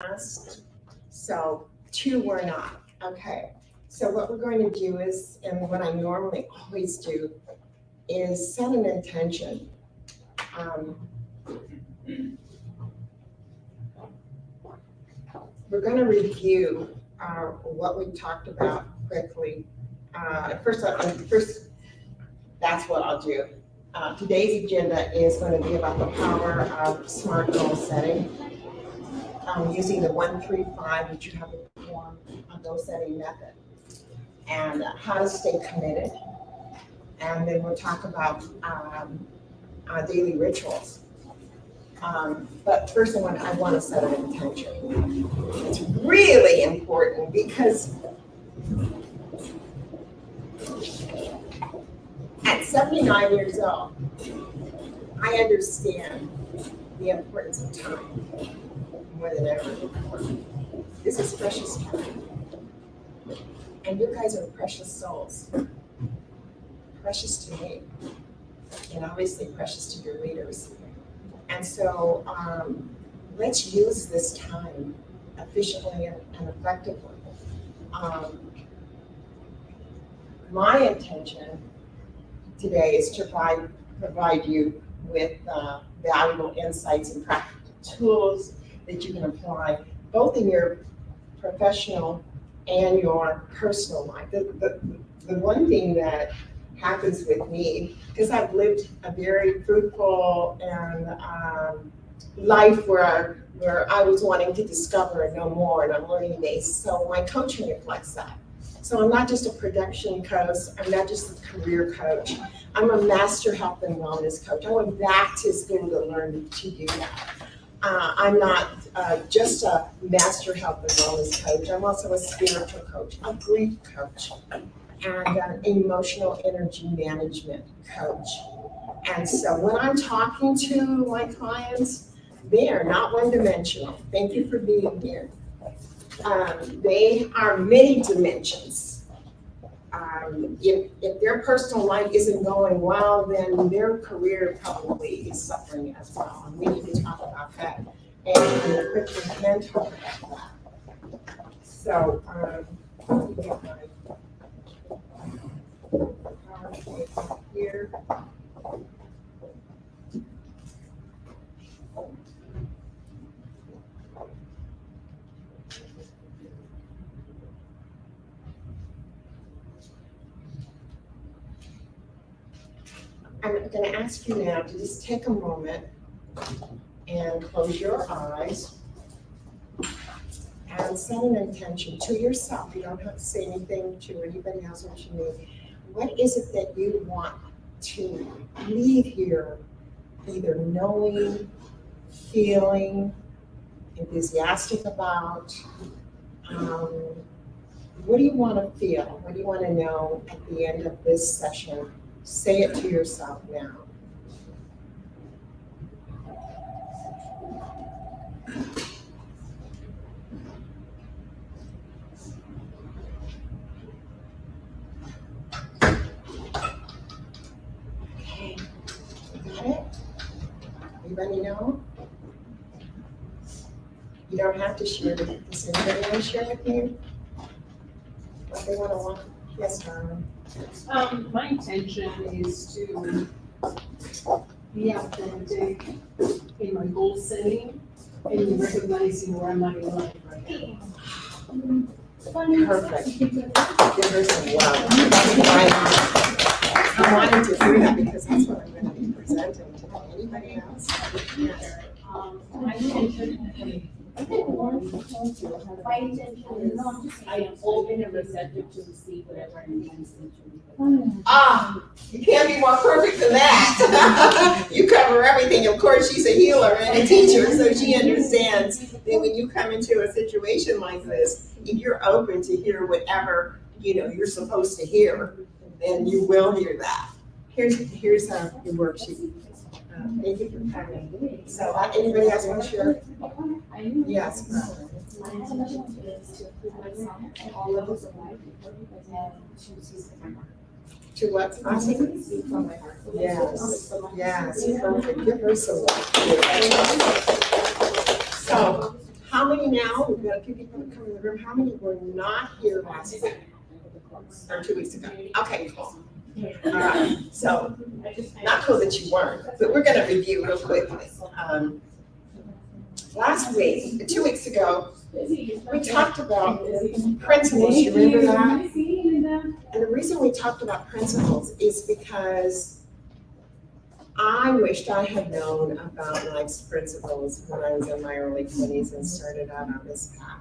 passed, so 2 were not. Okay, so what we're going to do is, and what I normally always do, is set an intention. We're going to review what we talked about quickly. First, that's what I'll do. Today's agenda is going to be about the power of smart goal setting, using the 1-3-5, which you have in the form of goal setting method, and how to stay committed. And then we'll talk about daily rituals. But first I want to set an intention. It's really important because at 79 years old, I understand the importance of time more than ever before. This is precious time. And you guys are precious souls. Precious to me. And obviously precious to your leaders. And so let's use this time efficiently and effectively. My intention today is to provide you with valuable insights and practical tools that you can apply both in your professional and your personal life. The one thing that happens with me, because I've lived a very fruitful and life where I was wanting to discover and know more, and I'm learning based. So my coaching reflects that. So I'm not just a production coach, I'm not just a career coach. I'm a master health and wellness coach. I went back to school to learn to do that. I'm not just a master health and wellness coach. I'm also a spiritual coach, a grief coach, and an emotional energy management coach. And so when I'm talking to my clients, they are not one-dimensional. Thank you for being here. They are many dimensions. If their personal life isn't going well, then their career probably is suffering as well. And we need to talk about that. And quickly can talk about that. So, let me get my PowerPoint here. I'm going to ask you now to just take a moment and close your eyes and set an intention to yourself. You don't have to say anything to anybody else or to me. What is it that you want to leave here either knowing, feeling, enthusiastic about? What do you want to feel? What do you want to know at the end of this session? Say it to yourself now. Okay, you got it? Anybody know? You don't have to share with me. Does anybody want to share with you what they want to want? Yes, darling. My intention is to be authentic in my goal setting and recognizing where I'm at in life right now. Perfect. Give her some love. I wanted to hear that because that's what I'm going to be presenting today. Anybody else? My intention I am open and receptive to receive whatever it means to You can't be more perfect than that. You cover everything. Of course, she's a healer and a teacher, so she understands that when you come into a situation like this, if you're open to hear whatever you're supposed to hear, then you will hear that. Here's your worksheet. Thank you for coming. So, anybody else want to share? Yes. My intention is to improve myself in all levels of life and to speak from my heart. To what? Speak from my heart. Yes. Perfect. Give her some love. So, How many now, we've got a few people that come in the room, how many were not here last week? Or 2 weeks ago? Okay, cool. All right, so, not cool that you weren't, but we're gonna review real quickly. Last week, 2 weeks ago, we talked about principles, you remember that? And the reason we talked about principles is because I wished I had known about life's principles when I was in my early 20s and started out on this path.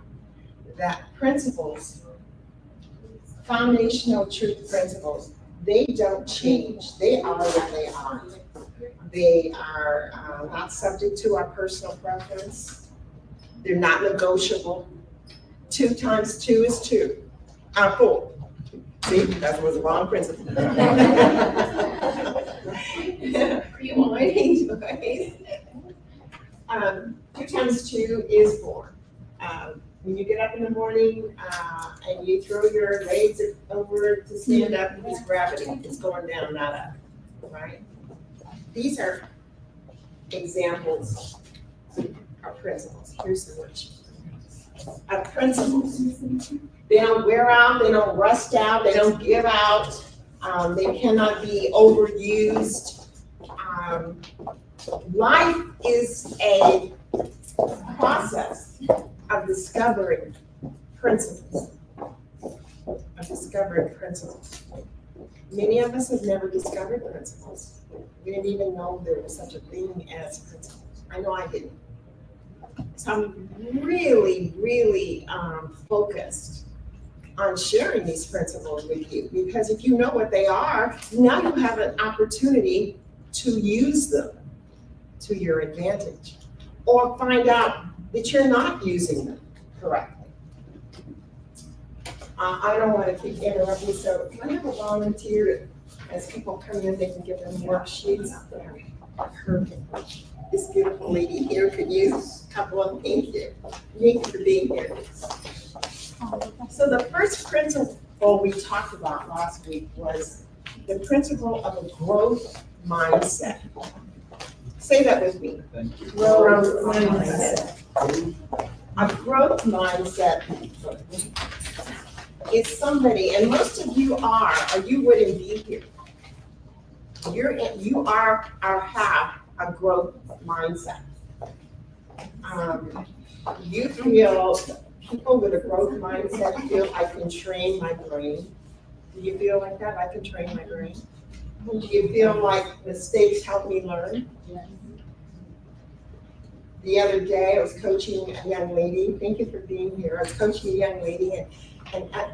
That principles, foundational truth principles, they don't change. They are what they are. They are not subject to our personal preference. They're not negotiable. 2 times 2 is 2. 4. See, that was the wrong principle. You morning, boys. 2 times 2 is 4. When you get up in the morning and you throw your legs over to stand up, it's gravity. It's going down, not up, right? These are examples of principles. Here's the worksheet. Of principles. They don't wear out, they don't rust out, they don't give out, they cannot be overused. Life is a process of discovering principles. Many of us have never discovered principles. We didn't even know there was such a thing as principles. I know I didn't. So I'm really, really focused on sharing these principles with you, because if you know what they are, now you have an opportunity to use them to your advantage, or find out that you're not using them correctly. I don't want to keep interrupting, so can I have a volunteer as people come in, they can give them worksheets? Perfect. This beautiful lady here could use a couple of them. Thank you. Thank you for being here. So the first principle we talked about last week was the principle of a growth mindset. Say that with me. Growth mindset. A growth mindset is somebody, and most of you are, or you wouldn't be here. You have a growth mindset. You feel, people with a growth mindset feel, I can train my brain. Do you feel like that? I can train my brain. Do you feel like mistakes help me learn? Yes. The other day, I was coaching a young lady. Thank you for being here. I was coaching a young lady, and I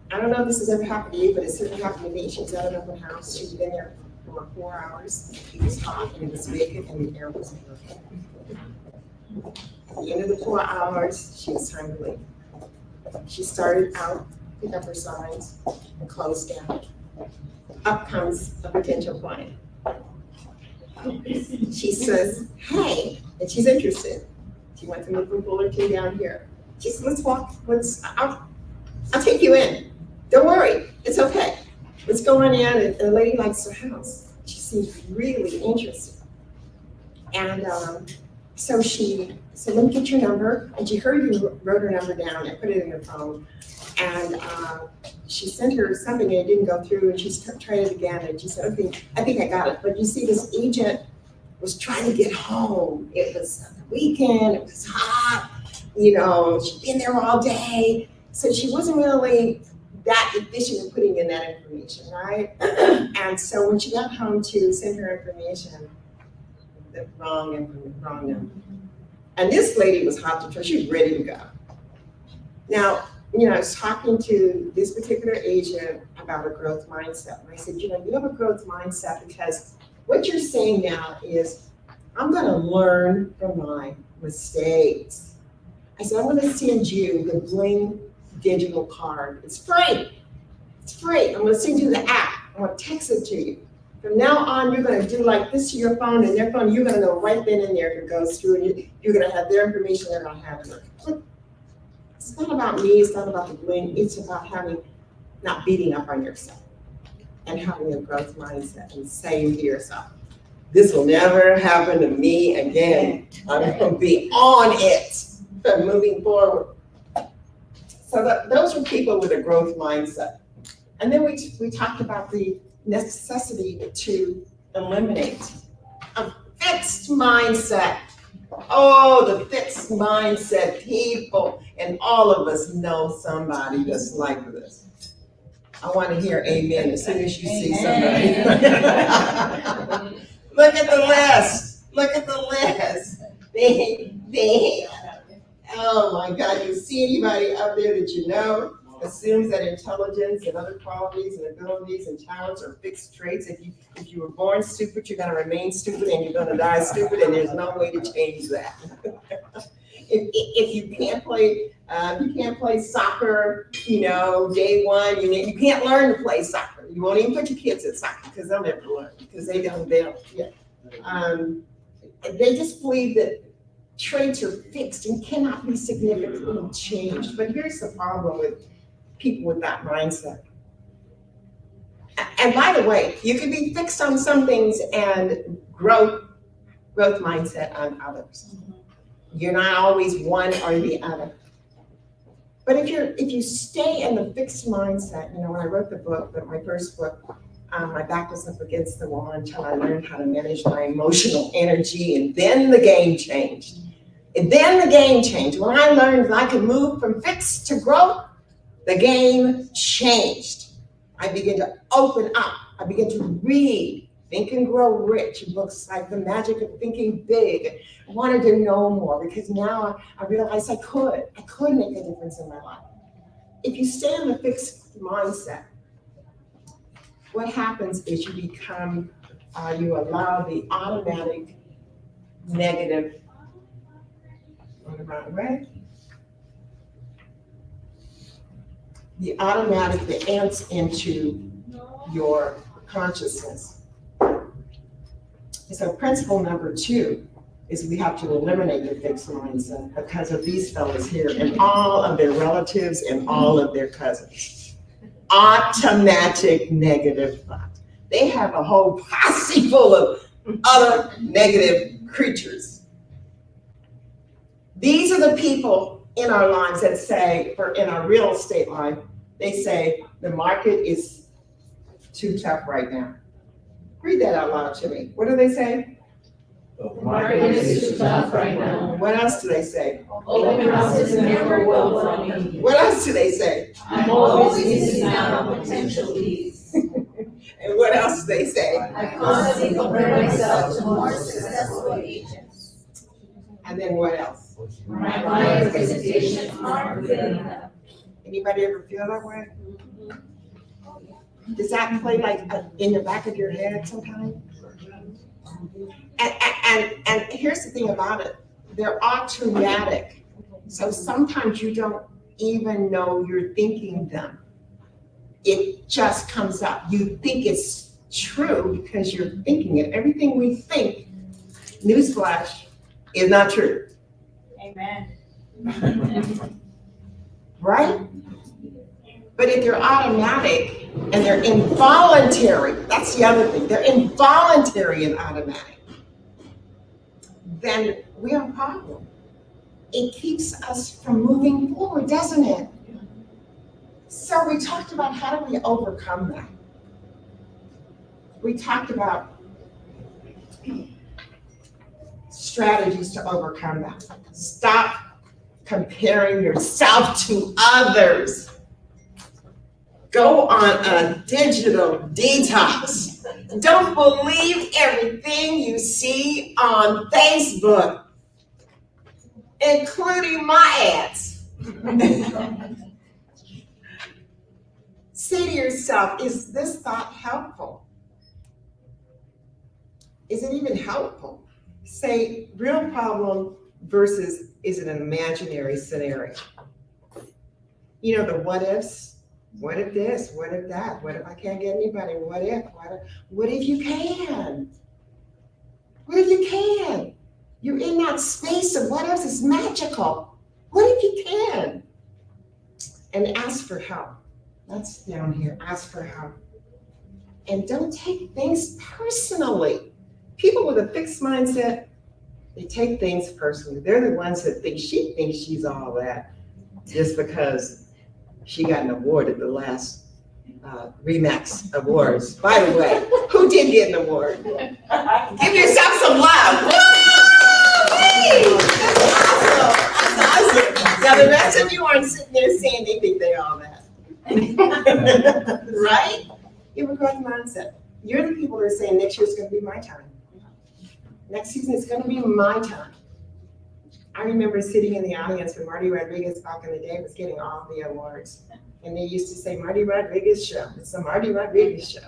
don't know if this has ever happened to you, but it certainly happened to me. She was at an open house. She'd been there for 4 hours. It was hot, and it was vacant, and the air was perfect. At the end of the 4 hours, she was time to leave. She started out, picked up her signs, and closed down. Up comes a potential client. She says, hey, and she's interested. She wants to move from Fullerton down here. She said, let's walk, I'll take you in. Don't worry, it's okay. Let's go on in, and the lady likes her house. She seems really interested. And so she said, let me get your number. And she heard you wrote her number down and put it in her phone. And she sent her something and it didn't go through, and she tried it again, and she said, okay, I think I got it. But you see, this agent was trying to get home. It was the weekend, it was hot, you know, she'd been there all day. So she wasn't really that efficient in putting in that information, right? And so when she got home to send her information, the wrong number. And this lady was hot to trust, she was ready to go. Now, you know, I was talking to this particular agent about a growth mindset. And I said, you know, you have a growth mindset because what you're saying now is, I'm gonna learn from my mistakes. I said, I'm gonna send you the Bling digital card. It's free. It's free. I'm gonna send you the app. I'm gonna text it to you. From now on, you're gonna do like this to your phone, and their phone, you're gonna know right then and there if it goes through, and you're gonna have their information, they're gonna have yours. It's not about me, it's not about the Bling, it's about not beating up on yourself and having a growth mindset and saying to yourself, this will never happen to me again. I'm gonna be on it. from moving forward. So those are people with a growth mindset. And then we talked about the necessity to eliminate a fixed mindset. Oh, the fixed mindset people, and all of us know somebody that's like this. I want to hear amen as soon as you see somebody. Look at the list. Look at the list. Oh my God, you see anybody out there that you know assumes that intelligence and other qualities and abilities and talents are fixed traits. If you were born stupid, you're gonna remain stupid and you're gonna die stupid, and there's no way to change that. If you can't play soccer, day one, you can't learn to play soccer. You won't even put your kids in soccer because they'll never learn, because they don't. They just believe that traits are fixed and cannot be significantly changed. But here's the problem with people with that mindset. And by the way, you can be fixed on some things and growth mindset on others. You're not always one or the other. But if you stay in the fixed mindset, when I wrote the book, my first book, my back was up against the wall until I learned how to manage my emotional energy, and then the game changed. When I learned that I could move from fixed to growth, the game changed. I began to open up. I began to read Think and Grow Rich, books like The Magic of Thinking Big. I wanted to know more because now I realized I could make a difference in my life. If you stay in the fixed mindset, what happens is you allow the automatic negative, on the wrong way, the automatic that enters into your consciousness. So principle number 2 is we have to eliminate the fixed mindset because of these fellas here and all of their relatives and all of their cousins. Automatic negative thoughts. They have a whole posse full of other negative creatures. These are the people in our lives that say, or in our real estate life, they say the market is too tough right now. Read that out loud to me. What do they say? The market is too tough right now. What else do they say? Open houses never will for me. What else do they say? I'm always missing out on potential leads. And what else do they say? I constantly compare myself to more successful agents. And then what else? My client presentations aren't good enough. Anybody ever feel that way? Does that play like in the back of your head sometimes? And here's the thing about it. They're automatic. So sometimes you don't even know you're thinking them. It just comes up. You think it's true because you're thinking it. Everything we think, newsflash, is not true. Amen. Right? But if they're automatic and they're involuntary, that's the other thing. They're involuntary and automatic. Then we have a problem. It keeps us from moving forward, doesn't it? So we talked about how do we overcome that? We talked about strategies to overcome that. Stop comparing yourself to others. Go on a digital detox. Don't believe everything you see on Facebook, including my ads. Say to yourself, is this thought helpful? Is it even helpful? Say real problem versus is it an imaginary scenario? The what ifs. What if this? What if that? What if I can't get anybody? What if? What if you can? What if you can? You're in that space of what if is magical. What if you can? And ask for help. That's down here. Ask for help. And don't take things personally. People with a fixed mindset, they take things personally. They're the ones that think she thinks she's all that just because she got an award at the last Remax Awards. By the way, who did get an award? Give yourself some love. Woo! That's awesome. Now the rest of you aren't sitting there saying they think they're all that. Right? You have a growth mindset. You're the people that are saying next year's gonna be my time. Next season is gonna be my time. I remember sitting in the audience when Marty Rodriguez back in the day was getting all the awards. And they used to say, Marty Rodriguez show. It's the Marty Rodriguez show.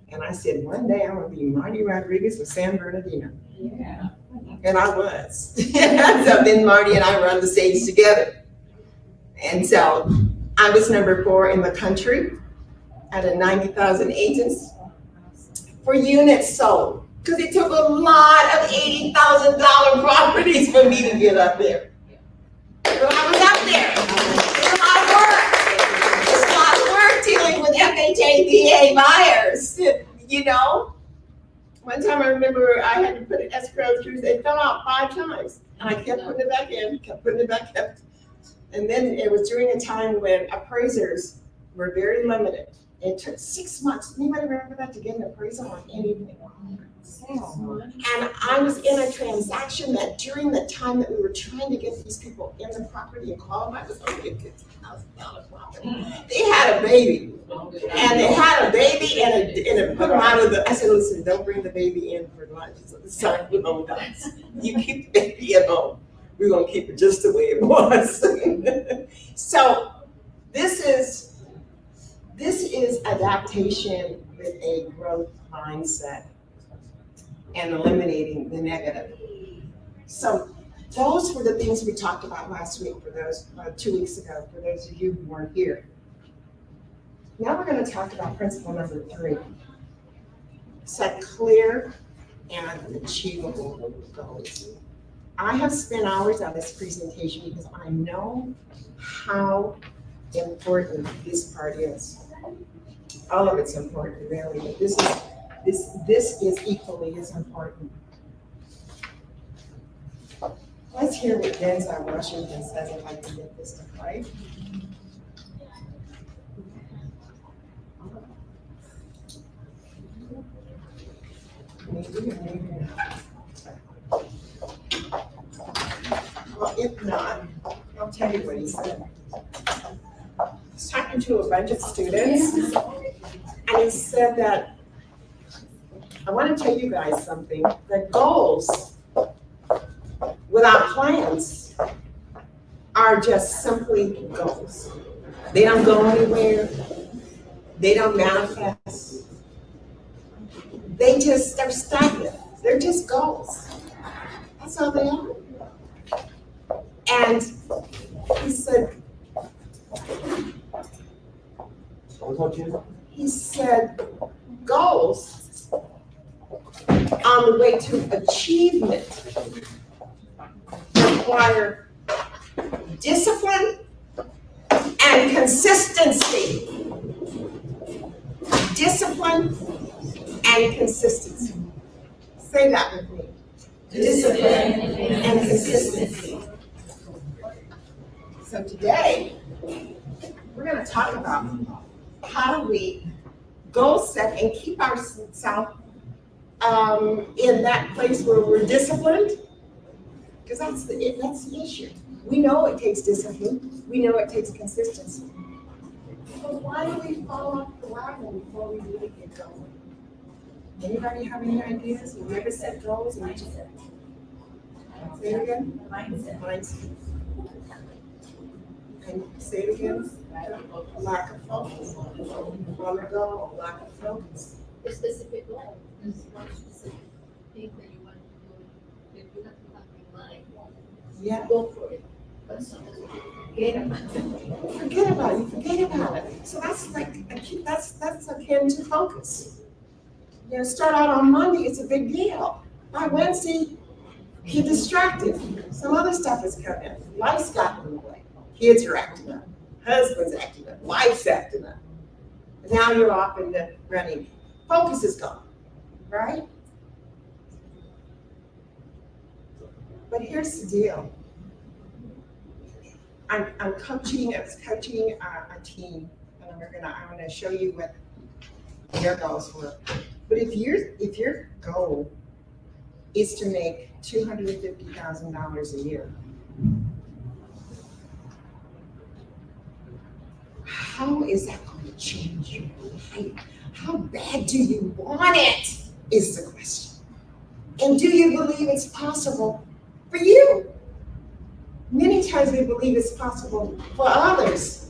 And I said, one day I'm gonna be Marty Rodriguez with San Bernardino. Yeah. And I was. So then Marty and I were on the stage together. And so I was number 4 in the country out of 90,000 agents for units sold. Because it took a lot of $80,000 properties for me to get up there. But I was up there. It's a lot of work. It's a lot of work dealing with FHA, VA buyers, you know? One time I remember I had to put an escrow through, they fell out 5 times. And I kept putting it back in, kept putting it back in. And then it was during a time when appraisers were very limited. It took 6 months. Anybody remember that, to get an appraisal on anything? And I was in a transaction that during the time that we were trying to get these people in the property and qualified was only a $50,000 property. They had a baby. And they had a baby and it put them out of the, I said, listen, don't bring the baby in for lunch. So the son with home dies. You keep the baby at home. We're gonna keep it just the way it was. So this is adaptation with a growth mindset and eliminating the negative. So those were the things we talked about last week for those, 2 weeks ago, for those of you who weren't here. Now we're going to talk about principle number 3. Set clear and achievable goals. I have spent hours on this presentation because I know how important this part is. All of it's important, really, but this is equally as important. Let's hear what Denzel Washington says, if I can get this to play. Maybe or maybe not. Well, if not, I'll tell you what he said. He's talking to a bunch of students, and he said that, I want to tell you guys something, that goals without plans are just simply goals. They don't go anywhere. They don't manifest. They're stagnant. They're just goals. That's all they are. And he said, goals on the way to achievement require discipline and consistency. Discipline and consistency. Say that with me. Discipline and consistency. So today, we're going to talk about how do we goal set and keep ourselves in that place where we're disciplined, because that's the issue. We know it takes discipline. We know it takes consistency. But why do we fall off the wagon before we really get going? Anybody have any ideas? You've never set goals and you just say it again? Mindset. And say it again? Lack of focus. On the goal, lack of focus. A specific goal, there's one specific thing that you want to do. If you have something in mind, Yeah. go for it. But sometimes forget about it. Forget about it. Forget about it. So that's that's akin to focus. You know, start out on Monday, it's a big deal. By Wednesday, you're distracted. Some other stuff is coming. Life's gotten in the way. Kids are acting up. Husband's acting up. Wife's acting up. And now you're off into running. Focus is gone, right? But here's the deal. I was coaching a team, and I'm gonna show you what their goals were. But if your goal is to make $250,000 a year, how is that going to change your life? How bad do you want it? Is the question. And do you believe it's possible for you? Many times we believe it's possible for others.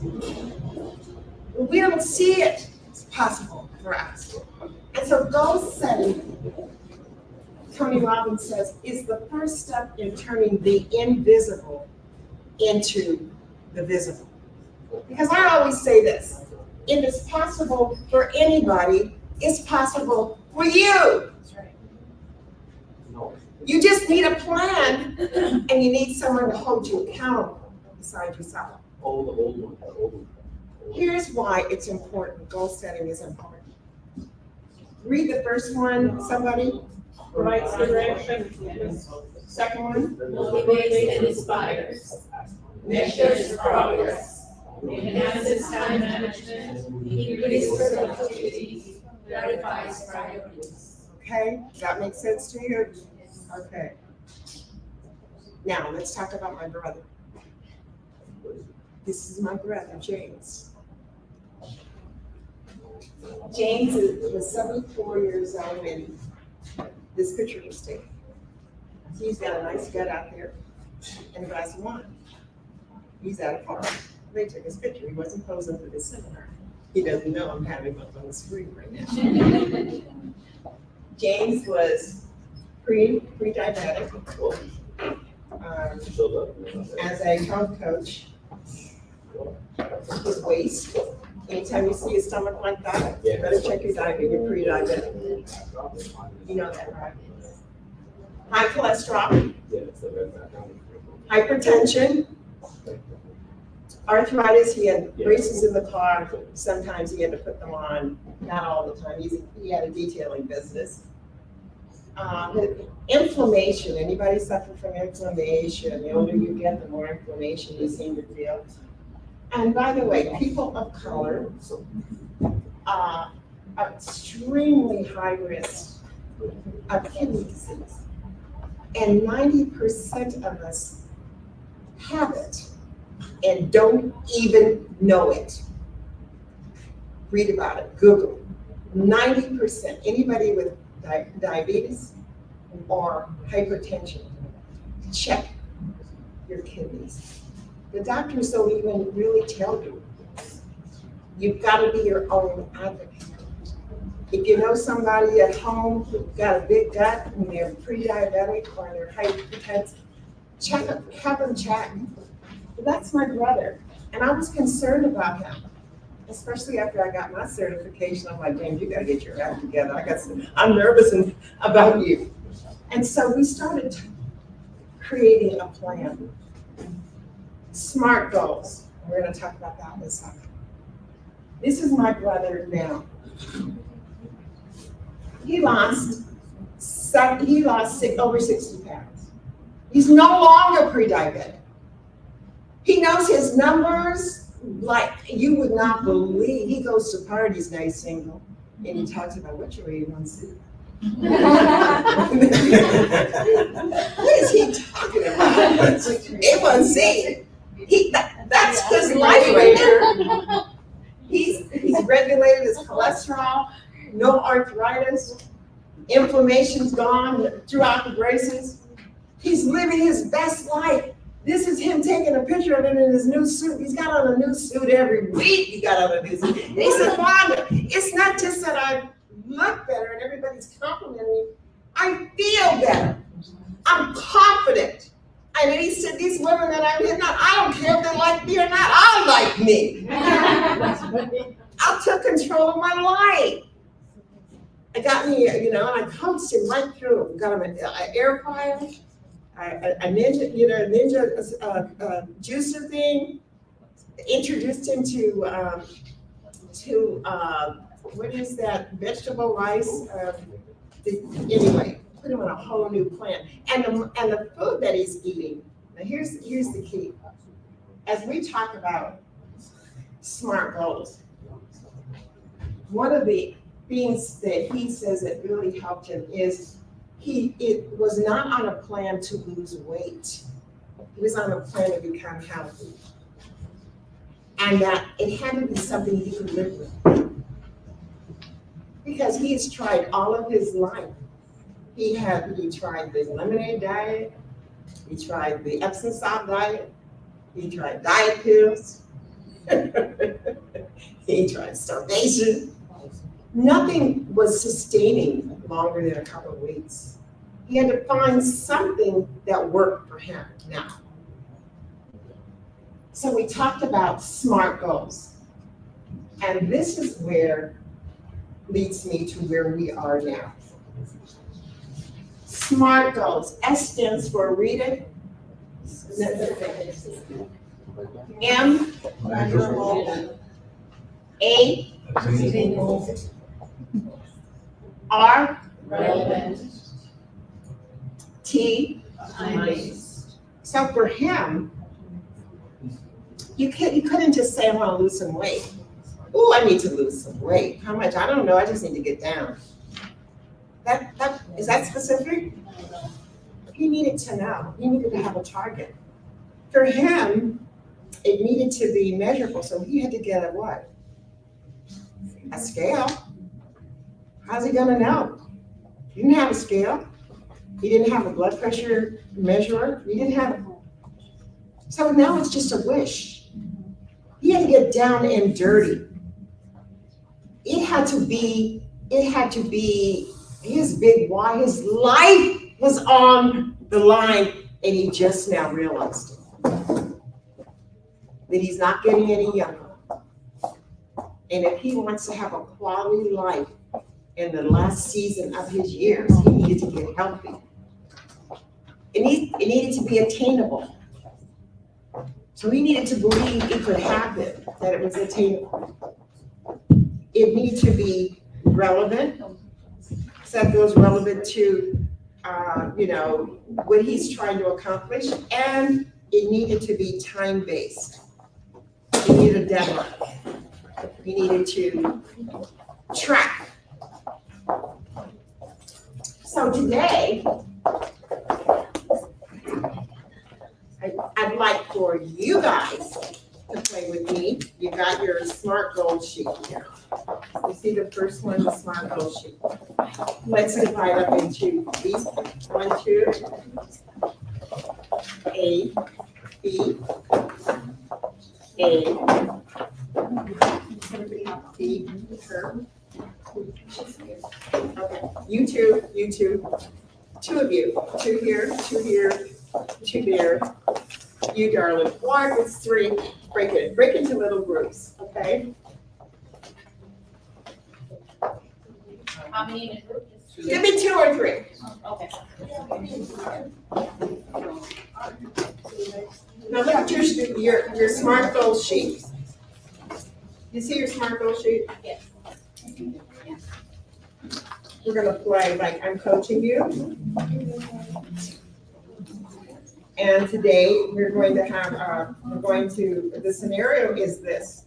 But we don't see it as possible for us. And so goal setting, Tony Robbins says, is the first step in turning the invisible into the visible. Because I always say this, if it's possible for anybody, it's possible for you. You just need a plan, and you need someone to hold you accountable beside yourself. Here's why it's important. Goal setting is important. Read the first one, somebody. Provides direction. Second one. Motivates and inspires. Measures progress. Enhances time management. Increases productivity. Clarifies priorities. Okay, does that make sense to you? Okay. Now, let's talk about my brother. This is my brother, James. James was 74 years old when this picture was taken. He's got a nice gut out there and a glass of wine. He's at a farm. They took his picture. He wasn't posing for this seminar. He doesn't know I'm having him up on the screen right now. James was pre-diabetic. As a health coach, his waist. Anytime you see a stomach like that, you better check your diet. You're pre-diabetic. You know that, right? High cholesterol, hypertension, arthritis. He had braces in the car. Sometimes he had to put them on. Not all the time. He had a detailing business. Inflammation. Anybody suffer from inflammation? The older you get, the more inflammation you seem to feel. And by the way, people of color are extremely high risk of kidney disease. And 90% of us have it and don't even know it. Read about it, Google. 90%, anybody with diabetes or hypertension, check your kidneys. The doctors don't even really tell you. You've got to be your own advocate. If you know somebody at home who's got a big gut and they're pre-diabetic or they're hypertensive, have them check. That's my brother, and I was concerned about him, especially after I got my certification. I'm like, James, you got to get your act together. I'm nervous about you. And so we started creating a plan. SMART goals. We're going to talk about that in a second. This is my brother now. He lost over 60 pounds. He's no longer pre-diabetic. He knows his numbers like you would not believe. He goes to parties now, he's single, and he talks about what's your A1C. What is he talking about? A1C. That's his life right there. He's regulated his cholesterol, no arthritis, inflammation's gone throughout the braces. He's living his best life. This is him taking a picture of him in his new suit. He's got on a new suit every week. He got on a new suit. And he said, Wanda, it's not just that I look better and everybody's complimenting me. I feel better. I'm confident. And then he said, these women that I'm hitting on, I don't care if they like me or not. I like me. I took control of my life. I got me, and I coached him right through. Got him an air fryer, a ninja, juicer thing. Introduced him to what is that vegetable rice? Anyway, put him on a whole new plan. And the food that he's eating, now here's the key. As we talk about SMART goals, one of the things that he says that really helped him is it was not on a plan to lose weight. He was on a plan to become healthy. And that it had to be something he could live with. Because he's tried all of his life. He tried the lemonade diet, he tried the Epsom salt diet, he tried diet pills, he tried starvation. Nothing was sustaining longer than a couple of weeks. He had to find something that worked for him now. So we talked about SMART goals. And this is where leads me to where we are now. SMART goals. S stands for read it. M, measurable. A, attainable. R, Relevant. T, Time-based. so for him, you couldn't just say, I want to lose some weight. Oh, I need to lose some weight. How much? I don't know. I just need to get down. Is that specific? He needed to know. He needed to have a target. For him, it needed to be measurable. So he had to get a what? A scale. How's he gonna know? He didn't have a scale. He didn't have a blood pressure measurer. He didn't have. So now it's just a wish. He had to get down and dirty. It had to be his big why. His life was on the line, and he just now realized it. That he's not getting any younger. And if he wants to have a quality life in the last season of his years, he needed to get healthy. It needed to be attainable. So he needed to believe it could happen, that it was attainable. It needed to be relevant. So that goes relevant to, what he's trying to accomplish. And it needed to be time-based. He needed a deadline. He needed to track. So today, I'd like for you guys to play with me. You got your SMART goal sheet here. You see the first one, the SMART goal sheet. Let's divide up into these 1, 2, A, B, A, B, her. Okay, you two, 2 of you, 2 here, 2 here, 2 there. You darling, 1, it's 3. Break into little groups, okay? How many in a group? Give me 2 or 3. Okay. Now look at your SMART goal sheet. You see your SMART goal sheet? Yes. We're gonna play like I'm coaching you. And today we're going to have, the scenario is this.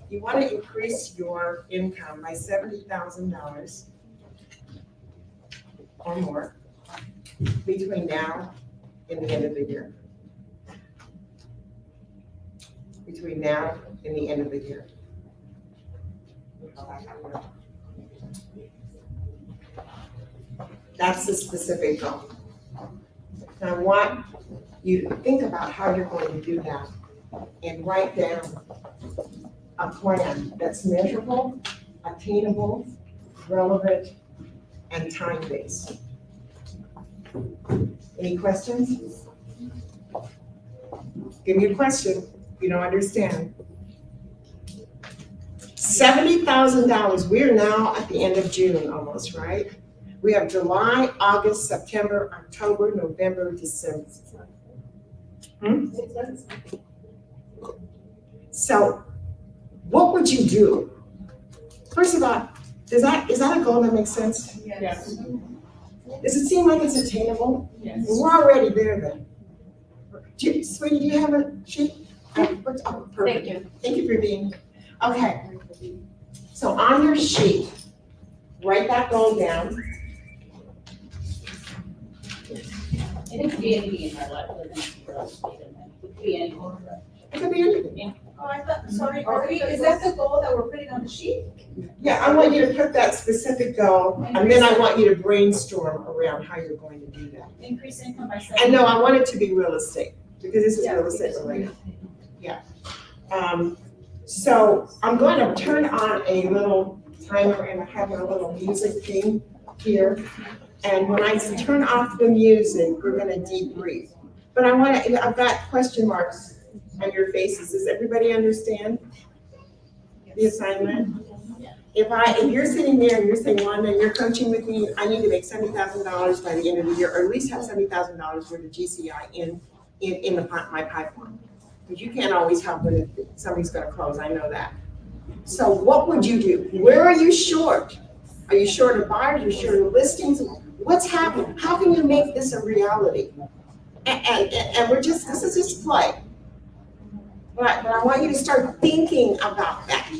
You want to increase your income by $70,000 or more between now and the end of the year. Between now and the end of the year. That's the specific goal. Now I want you to think about how you're going to do that and write down a plan that's measurable, attainable, relevant, and time-based. Any questions? Give me a question if you don't understand. $70,000, we're now at the end of June almost, right? We have July, August, September, October, November, December. So what would you do? First of all, is that a goal that makes sense? Yes. Does it seem like it's attainable? Yes. We're already there then. Sweetie, do you have a sheet? Oh, perfect. Thank you. Thank you for being, okay. So on your sheet, write that goal down. It could be anything in our life, other than it could be anything. It could be anything. Oh, I thought, sorry, is that the goal that we're putting on the sheet? Yeah, I want you to put that specific goal, and then I want you to brainstorm around how you're going to do that. Increase income by And no, I want it to be real estate, because this is real estate related. Yeah. So I'm going to turn on a little timer, and I have a little music thing here. And when I turn off the music, we're gonna debrief. But I've got question marks on your faces. Does everybody understand the assignment? If you're sitting there and you're saying, Wanda, you're coaching with me, I need to make $70,000 by the end of the year, or at least have $70,000 worth of GCI in my pipeline. Because you can't always help when somebody's gonna close, I know that. So what would you do? Where are you short? Are you short of buyers? Are you short of listings? What's happening? How can you make this a reality? And this is just play. But I want you to start thinking about that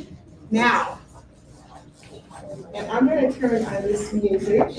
now. And I'm gonna turn on this music.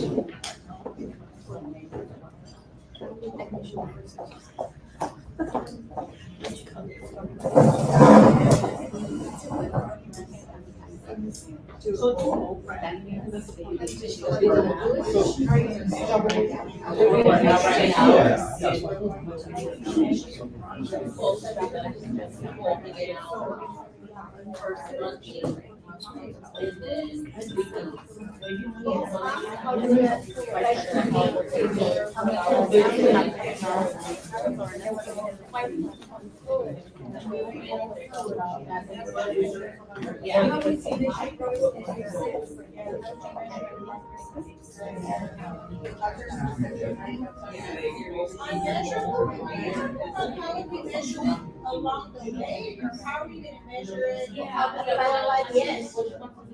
Along the way, or how are we gonna measure it? How are we gonna finalize it?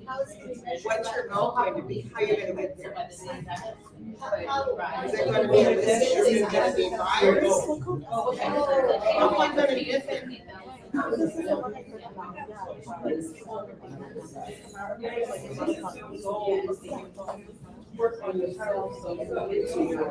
How is it gonna be measured? What's your goal going to be? How are you gonna get there? Is How- it gonna be a listing? Is it gonna be buyers? How am I gonna get there? Work on yourself so you can get to your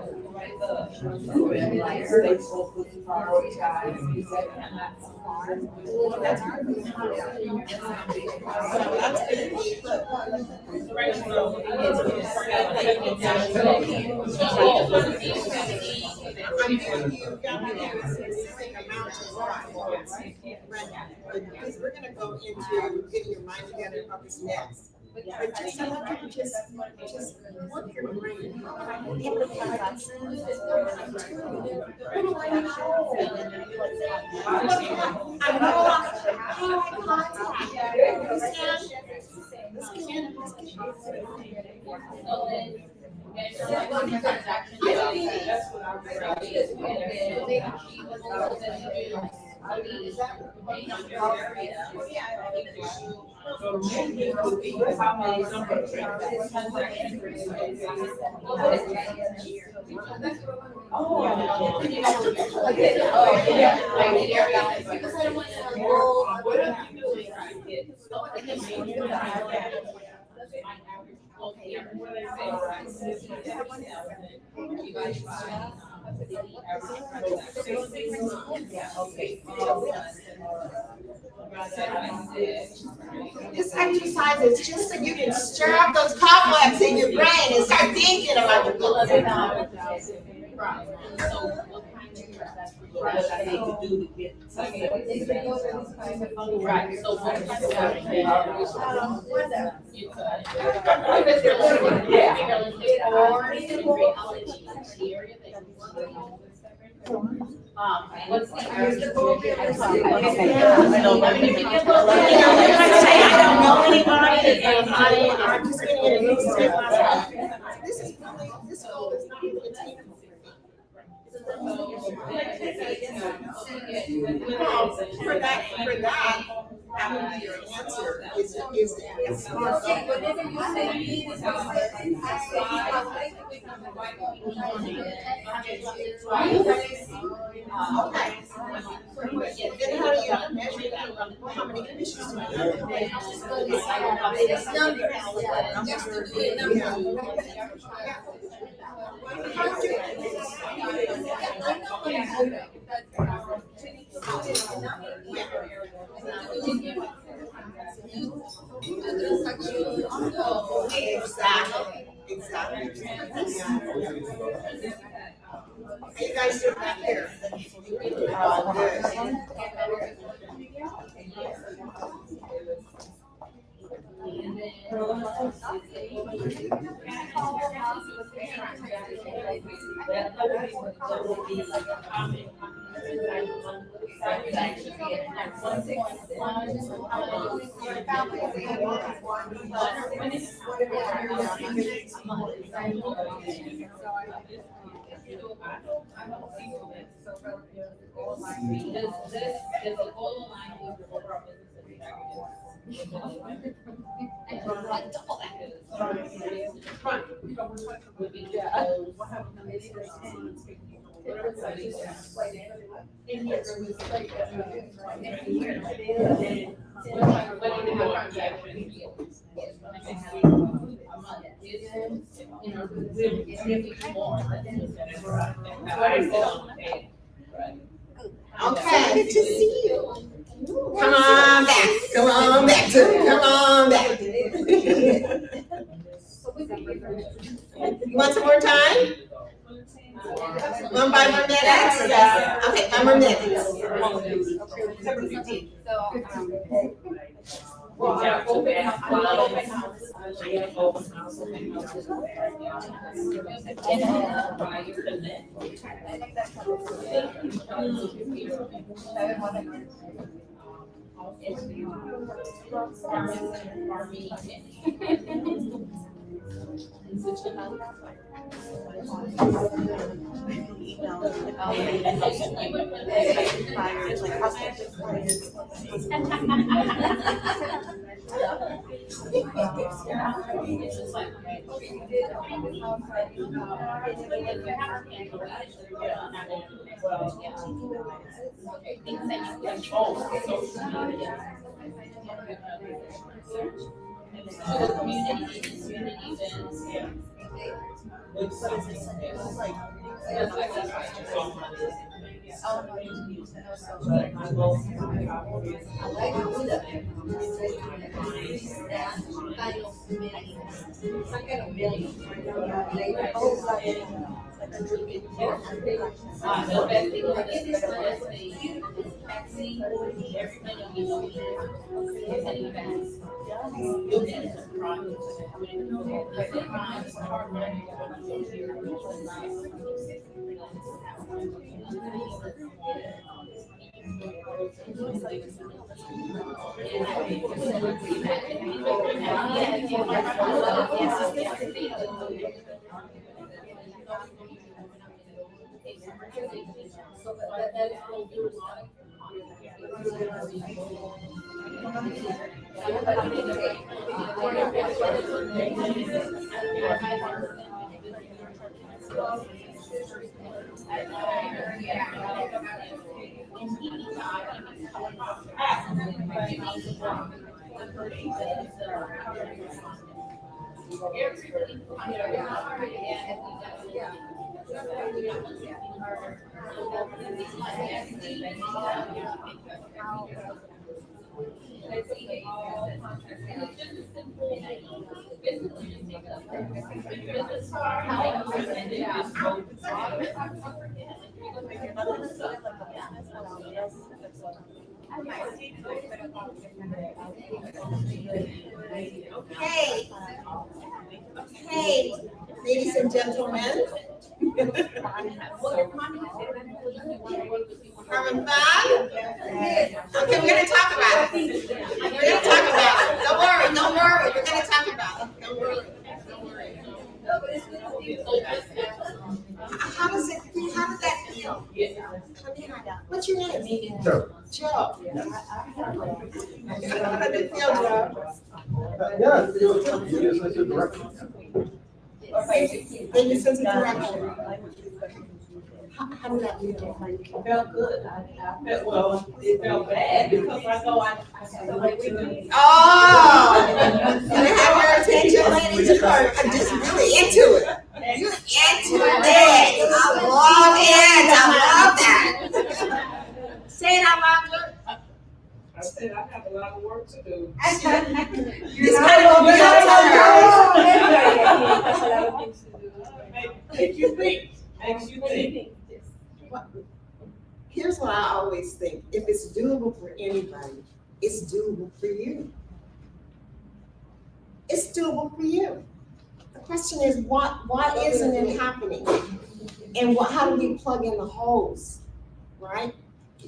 Because we're gonna go into getting your mind together and focus next. But just, I want you to just work your brain. This exercise is just so you can stir up those cobwebs in your brain and start thinking about your goals. What I need to do to get. Right, so. What's the area? I don't know anybody, I'm just getting in a new state. This goal is not really attainable. For that, have your answer is Okay, whatever you say, please, okay. Then how do you measure that? How many commissions do you have? It's numbers, yeah, just to do it numbers. Exactly. How you guys doing back here? Because this is a goal line with the overall business would be Okay. Good to see you. Come on back. Come on back. Come on back. You want some more time? 1 by 1 minutes? Okay, 5 more minutes. September 15th. Okay. Okay, ladies and gentlemen. Having fun? Okay, we're gonna talk about it. We're gonna talk about it. Don't worry, don't worry. We're gonna talk about it. Don't worry. Don't worry. How does it feel? How does that feel? What's your name? Joe. Joe. How did it feel, Joe? Yeah, it feels good. It gives us a direction. Gave you sense of direction. How did that feel? It felt good. I felt, well, it felt bad because I know I felt like we could. Oh! Can I have your attention, ladies? You are just really into it. You into it. I love it. I love that. Say it out loud, look. I said I have a lot of work to do. This kind of gonna be your turn. Make you think, makes you think. Here's what I always think, if it's doable for anybody, it's doable for you. It's doable for you. The question is, why isn't it happening? And how do we plug in the holes, right?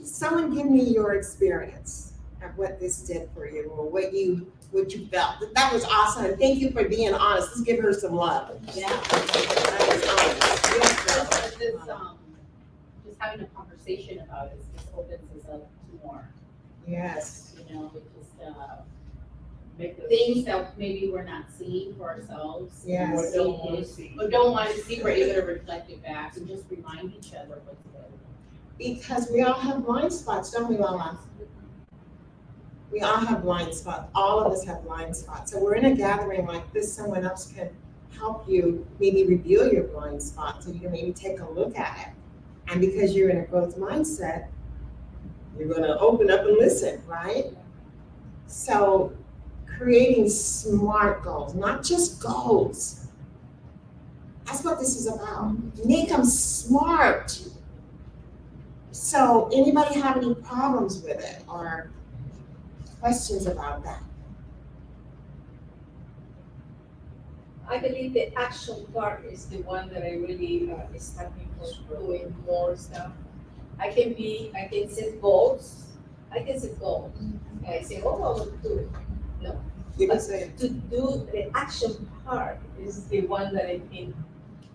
Someone give me your experience of what this did for you, or what you felt. That was awesome, and thank you for being honest. Let's give her some love. Yeah. That is honest. Yes, girl. Just having a conversation about it just opens us up to more, Yes. you know, it just, things that maybe we're not seeing for ourselves. Yes. Or don't want to see. Or don't want to see, we're able to reflect it back and just remind each other what's good. Because we all have blind spots, don't we, Lala? We all have blind spots. All of us have blind spots. So we're in a gathering like this, someone else can help you maybe reveal your blind spot, so you can maybe take a look at it. And because you're in a growth mindset, you're gonna open up and listen, right? So creating smart goals, not just goals. That's what this is about. Make them smart. So anybody have any problems with it or questions about that? I believe the action part is the one that I really is having for doing more stuff. I can set goals. I say, oh, I will do it. No, You can say it. to do the action part is the one that I think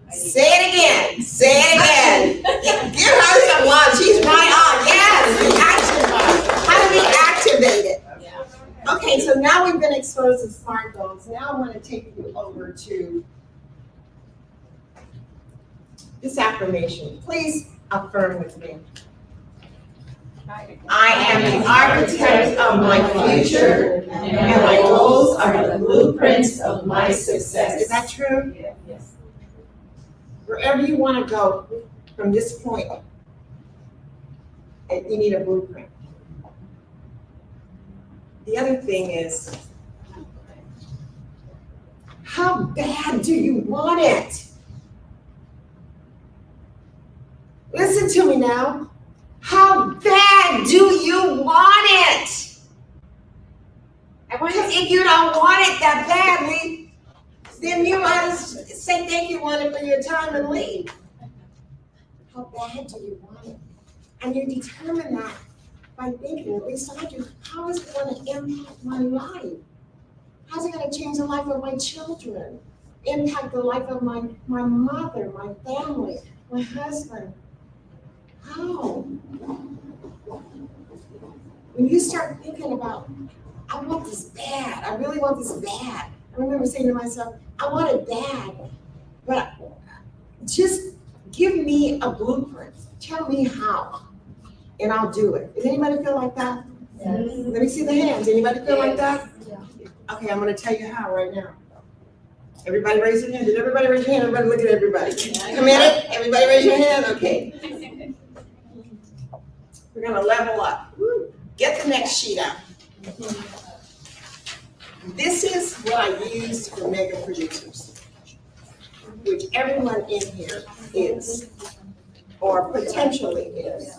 I need. Say it again. Say it again. Give her some love. She's right on. Yes, the action part. How do we activate it? Okay, so now we've been exposed to SMART goals. Now I want to take you over to this affirmation. Please affirm with me. I am the architect of my future, and my goals are the blueprints of my success. Is that true? Yes. Wherever you want to go from this point, you need a blueprint. The other thing is, how bad do you want it? Listen to me now. How bad do you want it? Because if you don't want it that badly, then you might say thank you, Wanda, for your time and leave. How bad do you want it? And you determine that by thinking beside you, how is it going to impact my life? How's it going to change the life of my children? Impact the life of my mother, my family, my husband? How? When you start thinking about, I want this bad, I really want this bad. I remember saying to myself, I want it bad, but just give me a blueprint. Tell me how. And I'll do it. Does anybody feel like that? Yes. Let me see the hands. Anybody feel like that? Yeah. Okay, I'm gonna tell you how right now. Everybody raise your hand. Did everybody raise your hand? Everybody look at everybody. Committed? Everybody raise your hand? Okay. We're gonna level up. Woo. Get the next sheet out. This is what I use for mega producers, which everyone in here is, or potentially is.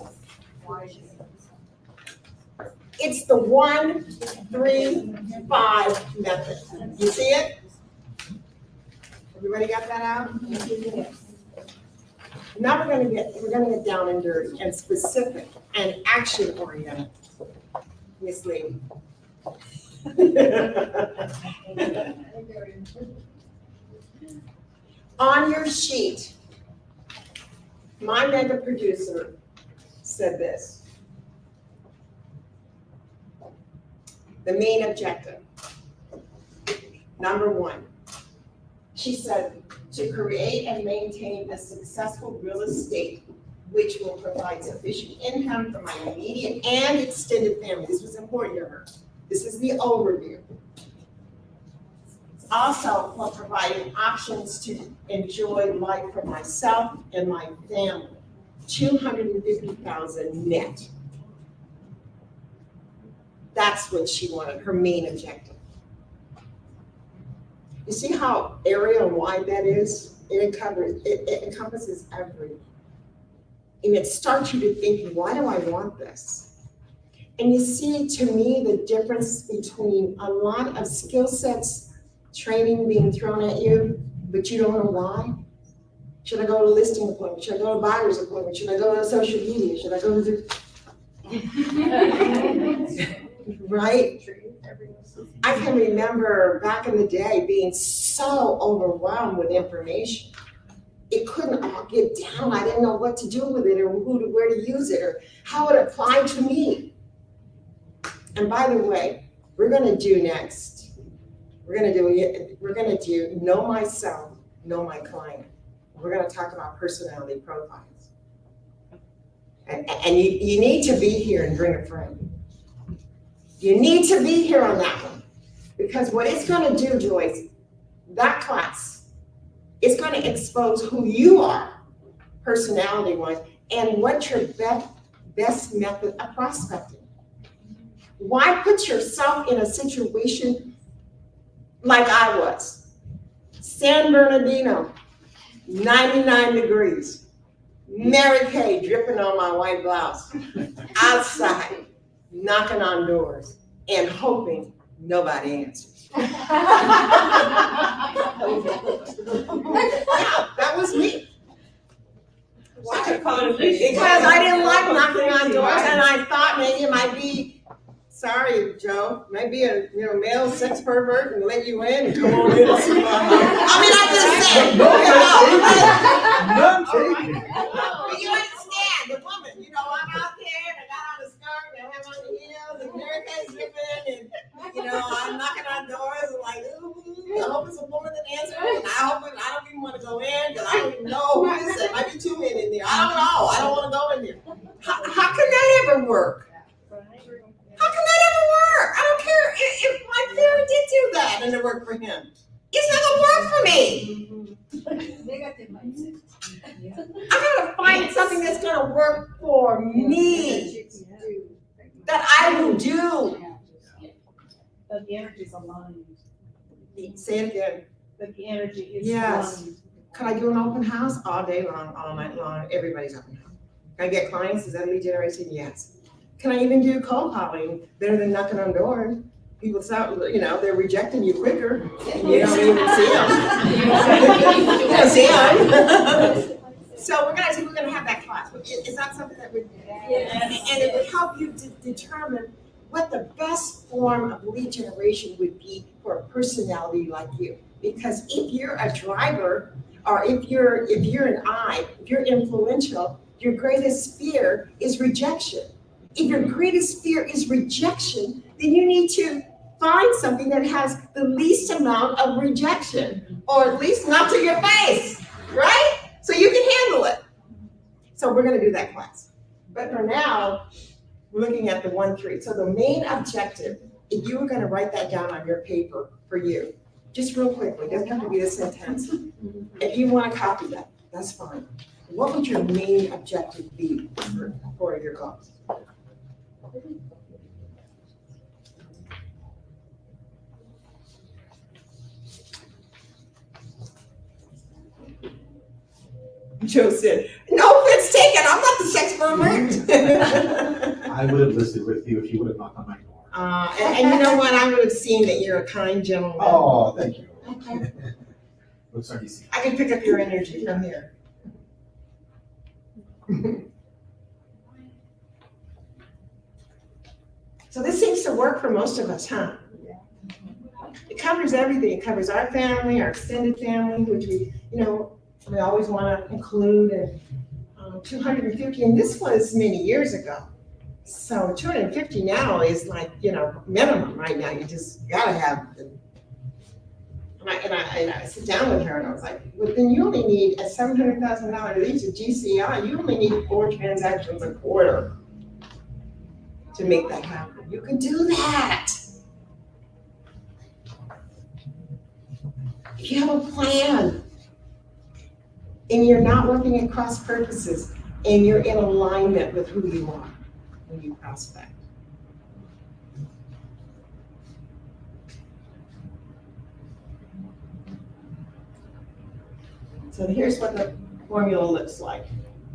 It's the 1, 3, 5 method. You see it? Everybody got that out? Now we're gonna get down and dirty and specific and action oriented. Miss Lee. On your sheet, my mega producer said this. the main objective. Number one, she said, to create and maintain a successful real estate which will provide sufficient income for my immediate and extended family. This was important to her. This is the overview. Also, for providing options to enjoy life for myself and my family. 250,000 net. That's what she wanted, her main objective. You see how area wide that is? It encompasses everything. And it starts you to think, why do I want this? And you see, to me, the difference between a lot of skill sets, training being thrown at you, but you don't know why. Should I go to a listing appointment? Should I go to a buyer's appointment? Should I go to social media? Should I go to right? I can remember back in the day being so overwhelmed with information. It couldn't all get down. I didn't know what to do with it or where to use it or how it applied to me. And by the way, we're gonna do next. We're gonna do know myself, know my client. We're gonna talk about personality profiles. And you need to be here and bring a friend. You need to be here on that one. Because what it's gonna do, Joyce, that class, it's gonna expose who you are, personality-wise, and what your best method of prospecting. Why put yourself in a situation like I was? San Bernardino, 99 degrees. Mary Kay dripping on my white blouse. Outside, knocking on doors and hoping nobody answers. That was me. Why you call it this? Because I didn't like knocking on doors, and I thought maybe it might be, sorry, Joe, maybe a male sex pervert and let you in and come on in and see my house. I mean, I'm just saying. None taken. But you understand, the woman, I'm out there and I got on a skirt and I have on the heels and Mary Kay's dripping and, I'm knocking on doors and like, ooh, I hope it's a woman that answers and I don't even want to go in because I don't even know who is it. Might be 2 men in there. I don't know. I don't want to go in there. How can that ever work? How can that ever work? I don't care if my parent did do that and it worked for him. It's not gonna work for me. Negative mindset. I gotta find something that's gonna work for me, that I will do. But the energy's aligned. Say it again. But the energy is Yes. aligned. Can I do an open house all day long, all night long? Everybody's open house. Can I get clients? Is that lead generation? Yes. Can I even do cold calling better than knocking on doors? People start, they're rejecting you quicker and you don't even see them. You don't see them. So we're gonna have that class. Is that something that would, and it would help you to determine what the best form of lead generation would be for a personality like you. Because if you're a driver, or if you're influential, your greatest fear is rejection. If your greatest fear is rejection, then you need to find something that has the least amount of rejection, or at least not to your face, right? So you can handle it. So we're gonna do that class. But for now, we're looking at the 1-3. So the main objective, if you were gonna write that down on your paper for you, just real quickly, it doesn't have to be this intense. If you wanna copy that, that's fine. What would your main objective be for your goals? Joe said, no offense taken, I'm not the sex pervert. I would have listed with you if you would have knocked on my door. And you know what? I would have seen that you're a kind gentleman. Oh, thank you. Looks like you see. I can pick up your energy from here. So this seems to work for most of us, huh? It covers everything. It covers our family, our extended family, which we always want to include, and 250. And this was many years ago. So 250 now is like, minimum right now. You just gotta have the. And I sit down with her and I was like, well, then you only need a $700,000 lease to GCI. You only need 4 transactions a quarter to make that happen. You can do that. If you have a plan and you're not working at cross purposes and you're in alignment with who you are when you prospect. So here's what the formula looks like.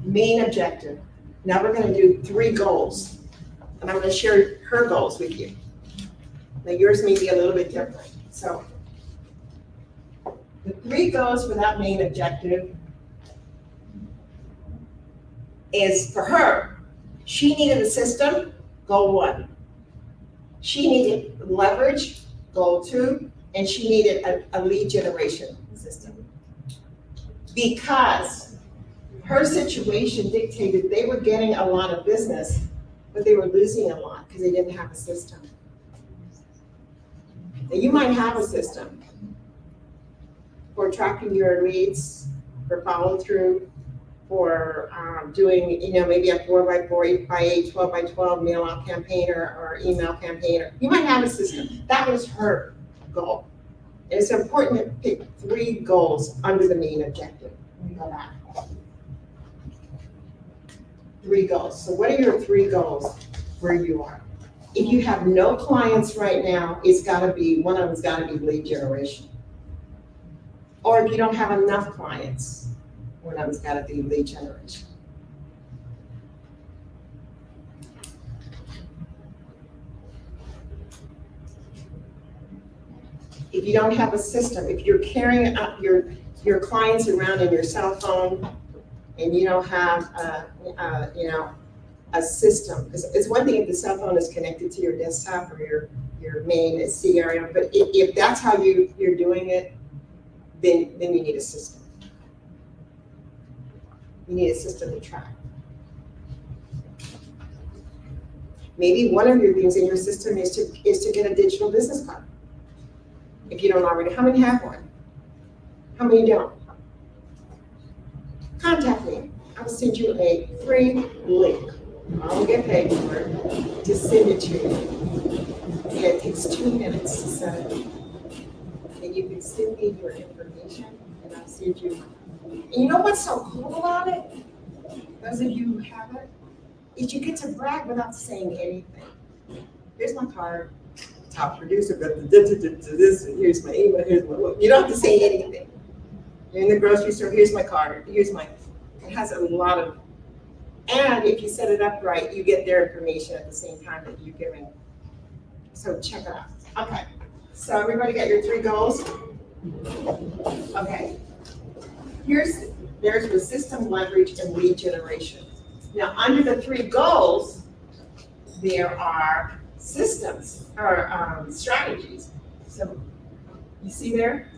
Main objective. Now we're going to do 3 goals. And I'm going to share her goals with you. Now yours may be a little bit different. So the 3 goals for that main objective is for her. She needed a system, goal 1. She needed leverage, goal 2. And she needed a lead generation system. Because her situation dictated they were getting a lot of business, but they were losing a lot because they didn't have a system. Now, you might have a system for tracking your leads, for follow through, for doing, maybe a 4x4, 8x8, 12x12 mail out campaign or email campaign. You might have a system. That was her goal. And it's important to pick 3 goals under the main objective. Let me go back. 3 goals. So what are your 3 goals where you are? If you have no clients right now, one of them's gotta be lead generation. Or if you don't have enough clients, one of them's gotta be lead generation. If you don't have a system, if you're carrying up your clients around in your cell phone and you don't have a system, because it's one thing if the cell phone is connected to your desktop or your main CRM, but if that's how you're doing it, then you need a system. You need a system to track. Maybe one of your things in your system is to get a digital business card. If you don't already, how many have one? How many don't? Contact me. I'll send you a free link. I don't get paid for it. Just send it to you. And it takes 2 minutes to set it up. And you can send me your information and I'll send you. And you know what's so cool about it? Those of you who have it, is you get to brag without saying anything. Here's my card. Top producer, but this, here's my email, here's my look. You don't have to say anything. You're in the grocery store, here's my card, it has a lot of, and if you set it up right, you get their information at the same time that you're giving. So check it out. Okay, so everybody got your 3 goals? Okay. There's the system, leverage, and lead generation. Now, under the 3 goals, there are systems or strategies. So you see there?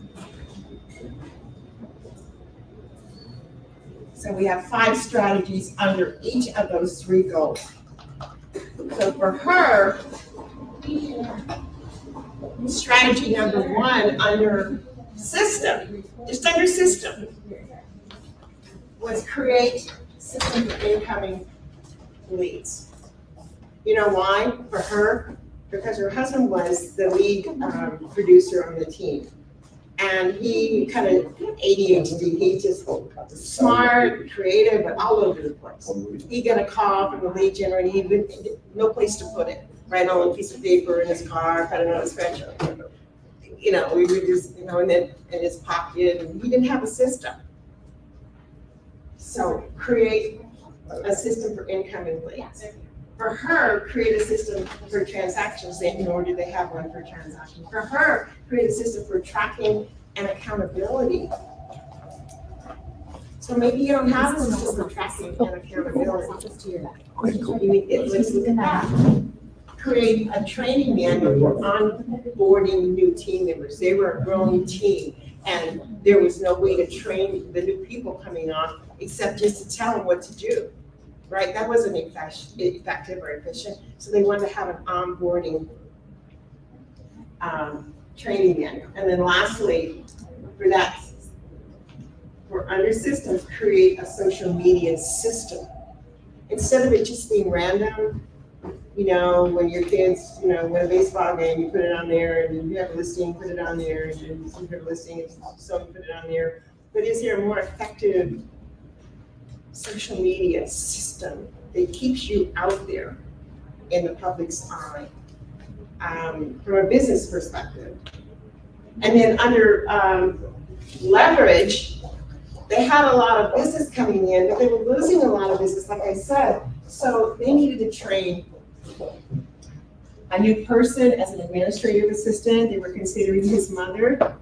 So we have 5 strategies under each of those 3 goals. So for her, strategy number 1 under system, just under system, was create system for incoming leads. You know why? For her, because her husband was the lead producer on the team. And he kind of ADHD, he's just smart, creative, but all over the place. He got a call from the lead generator, he had no place to put it, right on a piece of paper in his car, cut it on his scratcher. We would just, and then in his pocket, and he didn't have a system. So create a system for incoming leads. For her, create a system for transactions, nor do they have one for transactions. For her, create a system for tracking and accountability. So maybe you don't have a system for tracking and accountability. Let's look at that. Create a training manual for onboarding new team members. They were a growing team, and there was no way to train the new people coming on except just to tell them what to do. right? That wasn't effective or efficient. So they wanted to have an onboarding training manual. And then lastly, for under systems, create a social media system. Instead of it just being random, when your kids, win a baseball game, you put it on there, and you have a listing, put it on there, and you have a listing, so you put it on there. But is there a more effective social media system that keeps you out there in the public's eye from a business perspective? And then under leverage, they had a lot of business coming in, but they were losing a lot of business, like I said. So they needed to train a new person as an administrative assistant. They were considering his mother.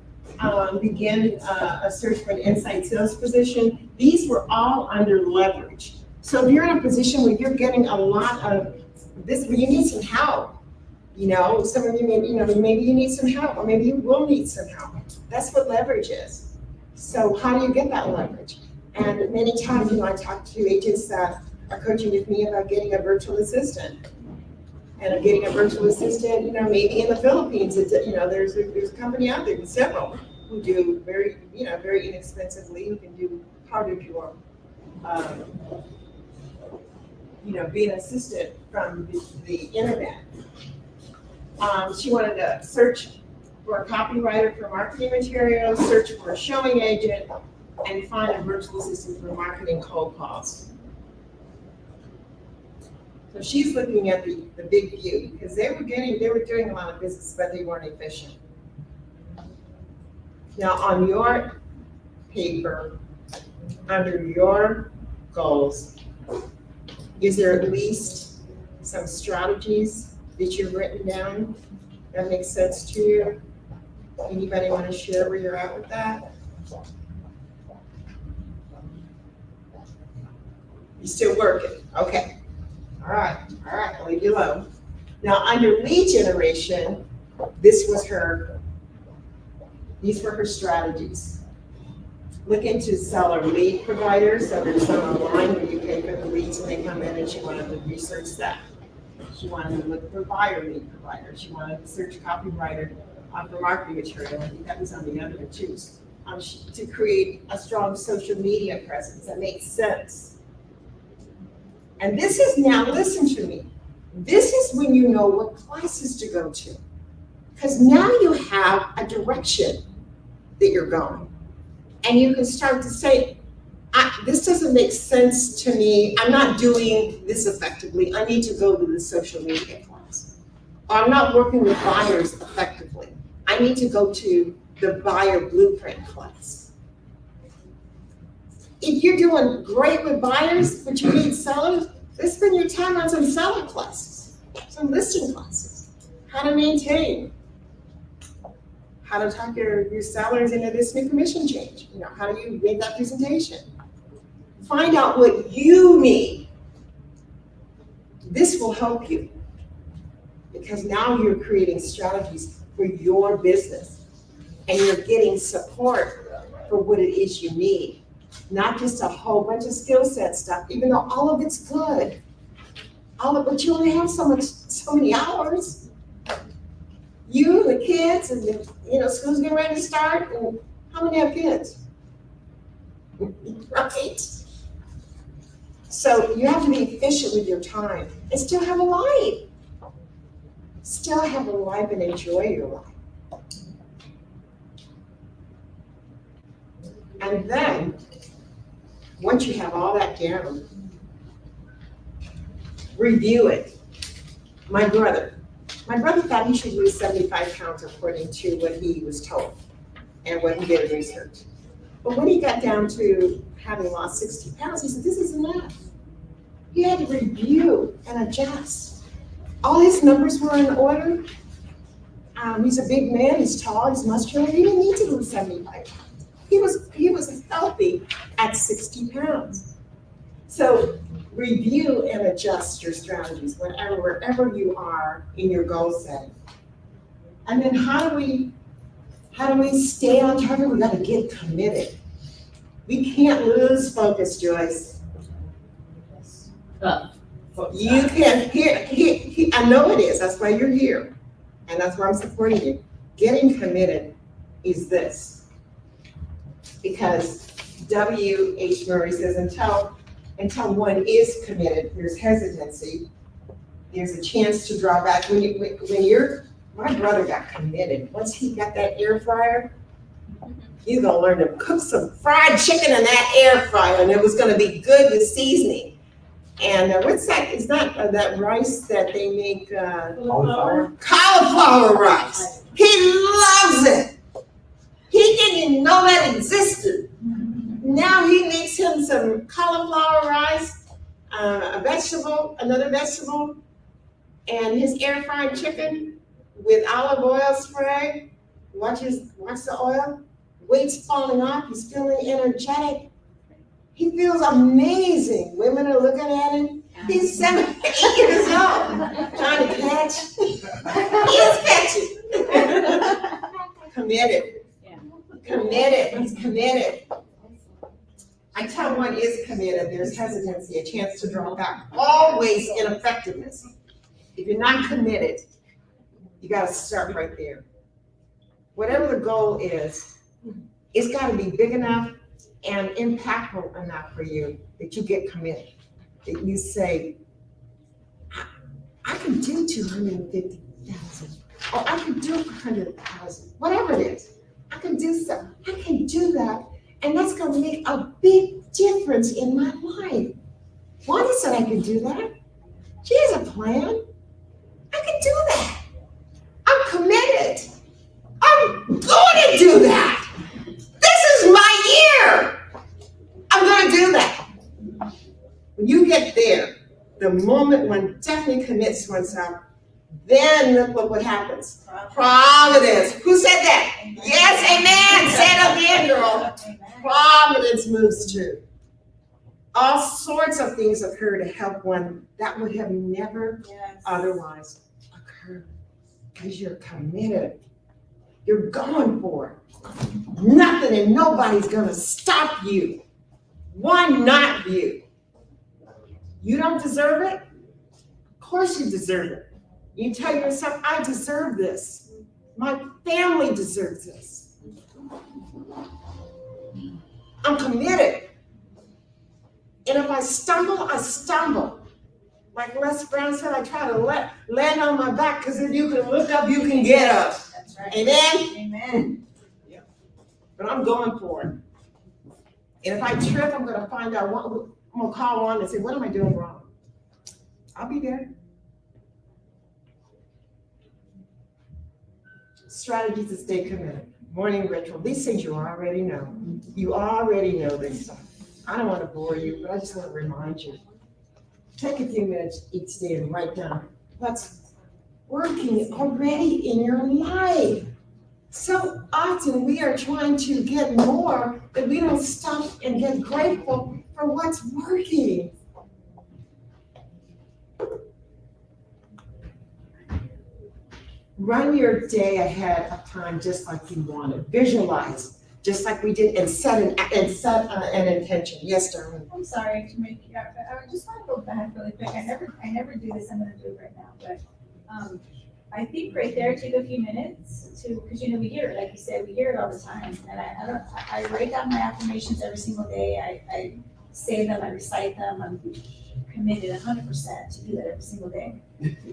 Begin a search for an inside sales position. These were all under leverage. So if you're in a position where you're getting a lot of this, but you need some help. Some of you maybe you need some help, or maybe you will need some help. That's what leverage is. So how do you get that leverage? And many times, I talk to agents that are coaching with me about getting a virtual assistant. And I'm getting a virtual assistant, maybe in the Philippines. It's, there's a company out there, several, who do very inexpensively, who can do part of your, being an assistant from the internet. She wanted to search for a copywriter for marketing materials, search for a showing agent, and find a virtual assistant for marketing cold calls. So she's looking at the big view, because they were doing a lot of business, but they weren't efficient. Now on your paper, under your goals, is there at least some strategies that you've written down that make sense to you? Anybody want to share where you're at with that? You still working? Okay. All right, I'll leave you alone. Now, under lead generation, these were her strategies. Look into seller lead providers. So there's some online where you pay for the leads when they come in, and she wanted to research that. She wanted to look for buyer lead providers. She wanted to search copywriter for marketing material. I think that was on the other one too. To create a strong social media presence that makes sense. And this is now, listen to me. This is when you know what classes to go to. Because now you have a direction that you're going. And you can start to say, this doesn't make sense to me. I'm not doing this effectively. I need to go to the social media class. Or I'm not working with buyers effectively. I need to go to the buyer blueprint class. If you're doing great with buyers, but you need sellers, let's spend your time on some seller classes, some listing classes. How to maintain, how to talk your sellers into this new commission change. How do you make that presentation? Find out what you need. This will help you, because now you're creating strategies for your business, and you're getting support for what it is you need. Not just a whole bunch of skill set stuff, even though all of it's good. But you only have so many hours. You, the kids, and school's getting ready to start, and how many have kids? Right? So you have to be efficient with your time and still have a life. Still have a life and enjoy your life. And then, once you have all that down, review it. My brother thought he should lose 75 pounds according to what he was told and what he did in research. But when he got down to having lost 60 pounds, he said, this is enough. He had to review and adjust. All his numbers were in order. He's a big man, he's tall, he's muscular. He didn't need to lose 75 pounds. He was healthy at 60 pounds. So review and adjust your strategies wherever you are in your goal setting. And then how do we stay on target? We gotta get committed. We can't lose focus, Joyce. You can, I know it is, that's why you're here, and that's why I'm supporting you. Getting committed is this. Because W.H. Murray says, until one is committed, there's hesitancy, there's a chance to draw back. My brother got committed, once he got that air fryer, you're gonna learn to cook some fried chicken in that air fryer, and it was gonna be good with seasoning. And what's that? Is that that rice that they make? Cauliflower rice. He loves it. He didn't even know that existed. Now he makes him some cauliflower rice, another vegetable, and his air fried chicken with olive oil spray. Watch the oil. Weight's falling off. He's feeling energetic. He feels amazing. Women are looking at him. He's 7, 8 years old, trying to catch. He is catching. Committed. Committed. He's committed. I tell one is committed, there's hesitancy, a chance to draw back. Always ineffectiveness. If you're not committed, you gotta start right there. Whatever the goal is, it's gotta be big enough and impactful enough for you that you get committed. That you say, I can do 250,000, or I can do 100,000, whatever it is. I can do something, I can do that, and that's gonna make a big difference in my life. Wanda said I can do that. She has a plan. I can do that. I'm committed. I'm going to do that. This is my year. I'm going to do that. When you get there, the moment one definitely commits oneself, then look what happens. Providence. Who said that? Yes, amen. Say it again, girl. Providence moves too. All sorts of things occur to help one that would have never otherwise occurred. Because you're committed. You're going for it. Nothing and nobody's gonna stop you. Why not you? You don't deserve it? Of course you deserve it. You tell yourself, I deserve this. My family deserves this. I'm committed. And if I stumble, I stumble. Like Les Brown said, I try to land on my back, because if you can look up, you can get up. That's right. Amen? Amen. Yeah. But I'm going for it. And if I trip, I'm gonna find out I'm gonna call on and say, what am I doing wrong? I'll be there. Strategies to stay committed. Morning ritual. These things you already know. You already know this stuff. I don't want to bore you, but I just want to remind you. Take a few minutes each day and write down what's working already in your life. So often we are trying to get more that we don't stop and get grateful for what's working. Run your day ahead of time just like you want it. Visualize, just like we did, and set an intention. Yes, darling. I'm sorry to make you, I just want to go back really quick. I never do this, I'm gonna do it right now, but, I think right there, take a few minutes to, because we hear it, like you said, we hear it all the time. And I write down my affirmations every single day. I say them, I recite them. I'm committed 100% to do that every single day.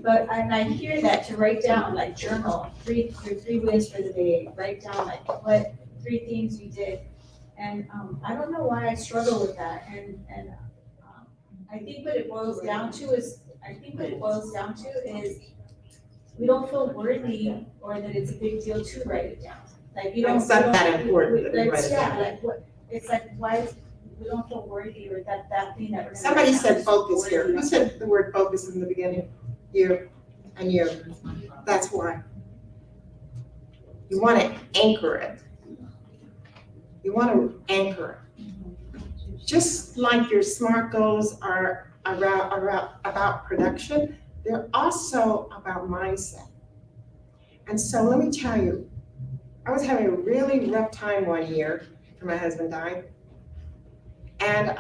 But I hear that to write down, like journal, three wins for the day, write down like what 3 things you did. And I don't know why I struggle with that. And I think what it boils down to is we don't feel worthy, or that it's a big deal to write it down. Like you don't. It's not that important that we write it down. Like what? It's like why we don't feel worthy, or that thing that we're. Somebody said focus here. Who said the word focus in the beginning? You and you. That's why. You want to anchor it. You want to anchor it. Just like your SMART goals are about production, they're also about mindset. And so let me tell you, I was having a really rough time one year after my husband died. And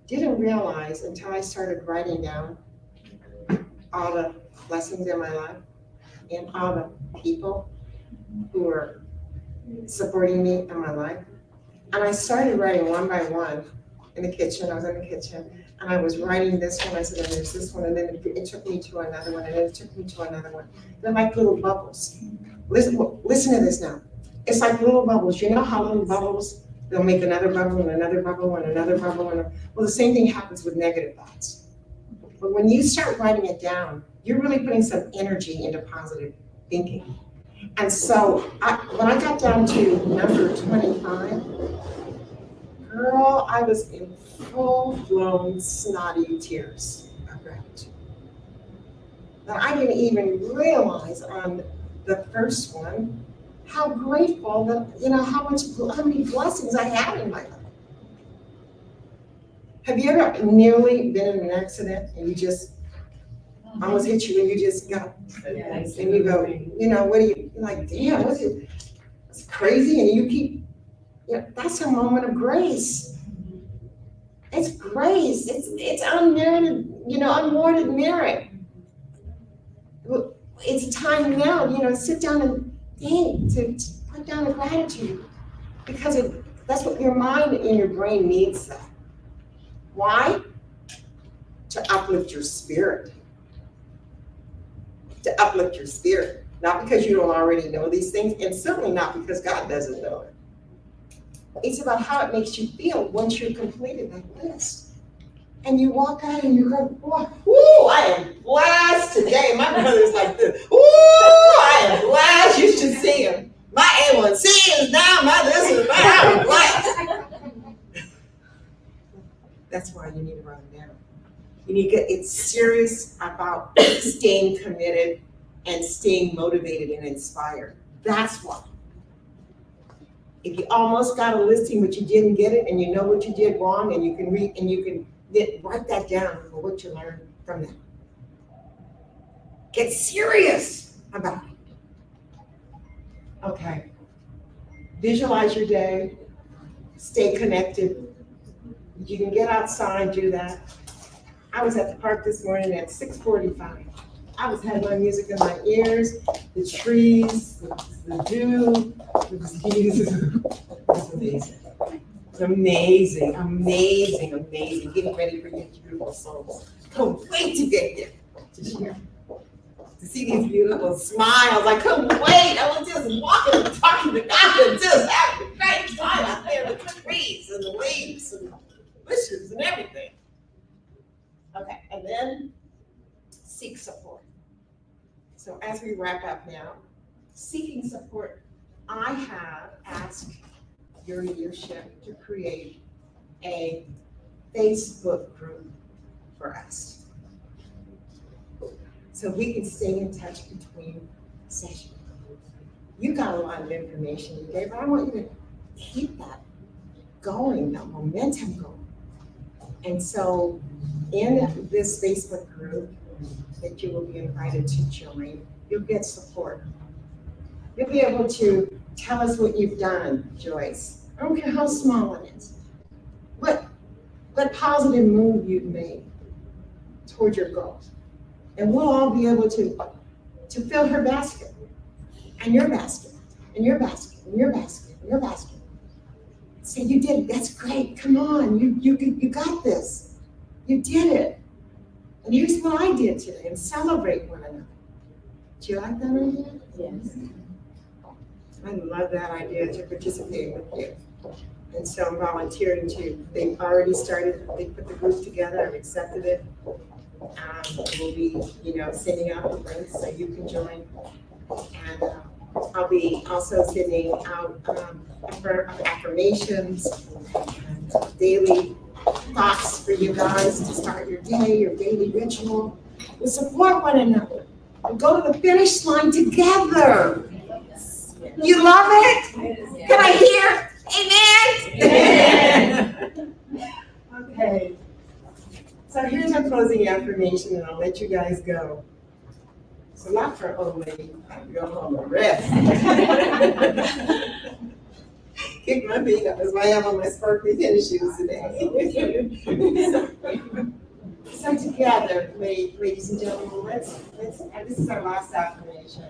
didn't realize until I started writing down all the blessings in my life and all the people who were supporting me in my life. And I started writing one by one in the kitchen. I was in the kitchen and I was writing this one. I said, and there's this one. And then it took me to another one. And then it took me to another one. They're like little bubbles. Listen to this now. It's like little bubbles. You know how little bubbles, they'll make another bubble and another bubble and another bubble. Well, the same thing happens with negative thoughts. But when you start writing it down, you're really putting some energy into positive thinking. And so when I got down to number 25, girl, I was in full-blown snotty tears of gratitude. But I didn't even realize on the first one how grateful that, how many blessings I had in my life. Have you ever nearly been in an accident and you just almost hit you and you just go, and you go, what do you, like, damn, what's it? It's crazy, and you keep, that's a moment of grace. It's grace. It's unmerited, unwarranted merit. It's time now, sit down and think, to put down the gratitude, because that's what your mind and your brain needs that. Why? To uplift your spirit. To uplift your spirit. Not because you don't already know these things, and certainly not because God doesn't know it. It's about how it makes you feel once you've completed that list. And you walk out and you go, whoo, I am blessed today. My brother's like this. Whoo, I am blessed. You should see him. My A1C is down. I'm blessed. That's why you need to write it down. You need to get serious about staying committed and staying motivated and inspired. That's why. If you almost got a listing but you didn't get it and you know what you did wrong and you can read and you can write that down for what you learned from that. Get serious about it. Okay. Visualize your day. Stay connected. You can get outside, do that. I was at the park this morning at 6:45. I had my music in my ears, the trees, the dew, it was amazing. It's amazing, amazing, amazing. Getting ready for your beautiful souls. Can't wait to get here to share. To see these beautiful smiles. I couldn't wait. I was just walking and talking to God and just having a great time out there with the trees and the leaves and the bushes and everything. Okay, and then seek support. So as we wrap up now, seeking support, I have asked your leadership to create a Facebook group for us. So we can stay in touch between sessions. You got a lot of information today, but I want you to keep that going, that momentum going. And so in this Facebook group that you will be invited to join, you'll get support. You'll be able to tell us what you've done, Joyce. I don't care how small it is. What positive move you've made toward your goals. And we'll all be able to fill her basket, and your basket, and your basket, and your basket, and your basket. Say, you did it, that's great, come on, you got this. You did it. And here's what I did today, and celebrate one another. Do you like that idea? Yes. I love that idea to participate with you. And so I'm volunteering too. They've already started, they put the group together, I've accepted it. We'll be, sending out the links so you can join. And I'll be also sending out affirmations and daily thoughts for you guys to start your day, your daily ritual. We'll support one another and go to the finish line together. You love it? Can I hear amen? Okay. So here's our closing affirmation, and I'll let you guys go. So not for old lady, I have to go home and rest. kick my feet up. That's why I have on my sparkly tennis shoes today. So together, ladies and gentlemen, this is our last affirmation.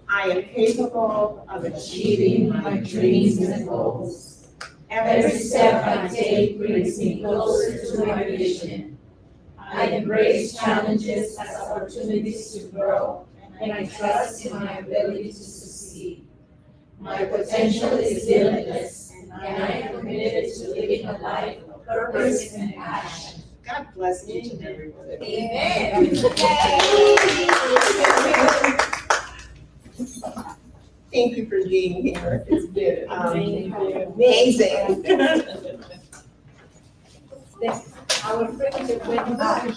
I am capable of achieving my dreams and goals. Every step I take brings me closer to my vision. I embrace challenges as opportunities to grow, and I trust in my ability to succeed. My potential is limitless, and I am committed to living a life of purpose and passion. God bless each and every one of you. Amen. Thank you for being here. It's been Thank you. amazing. Our friendship went back.